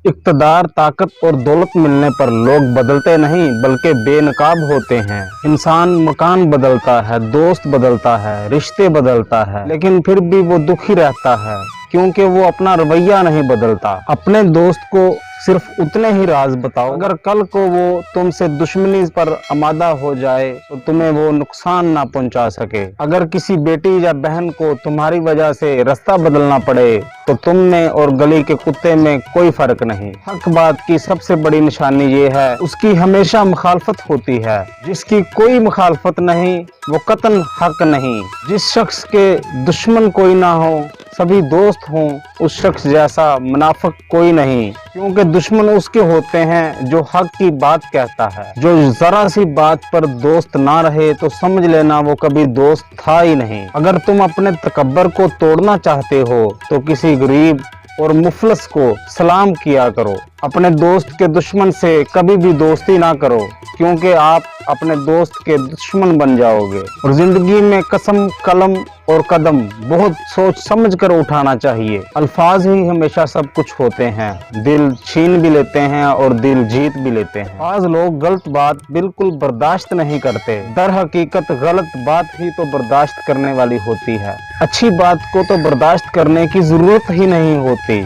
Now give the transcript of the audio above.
इक़्तिदार, ताकत और दौलत मिलने पर लोग बदलते नहीं बल्कि बेनकाब होते हैं। इंसान मकान बदलता है, दोस्त बदलता है, रिश्ते बदलता है, लेकिन फिर भी वो दुखी रहता है क्योंकि वो अपना रवैया नहीं बदलता। अपने दोस्त को सिर्फ उतने ही राज बताओ, अगर कल को वो तुमसे दुश्मनी पर आमादा हो जाए तो तुम्हें वो नुकसान ना पहुंचा सके। अगर किसी बेटी या बहन को तुम्हारी वजह से रास्ता बदलना पड़े तो तुम में और गली के कुत्ते में कोई फर्क नहीं। हक बात की सबसे बड़ी निशानी ये है, उसकी हमेशा मुखालफत होती है। जिसकी कोई मुखालफत नहीं वो कतन हक नहीं। जिस शख्स के दुश्मन कोई ना हो, सभी दोस्त हों, उस शख्स जैसा मुनाफिक कोई नहीं, क्योंकि दुश्मन उसके होते हैं जो हक की बात कहता है। जो जरा सी बात पर दोस्त ना रहे तो समझ लेना वो कभी दोस्त था ही नहीं। अगर तुम अपने तकब्बर को तोड़ना चाहते हो तो किसी गरीब और मुफलस को सलाम किया करो। अपने दोस्त के दुश्मन से कभी भी दोस्ती ना करो, क्योंकि आप अपने दोस्त के दुश्मन बन जाओगे। और जिंदगी में कसम, कलम और कदम बहुत सोच समझ कर उठाना चाहिए। अल्फाज ही हमेशा सब कुछ होते हैं, दिल छीन भी लेते हैं और दिल जीत भी लेते हैं। आज लोग गलत बात बिल्कुल बर्दाश्त नहीं करते, दर हकीकत गलत बात ही तो बर्दाश्त करने वाली होती है। अच्छी बात को तो बर्दाश्त करने की जरूरत ही नहीं होती।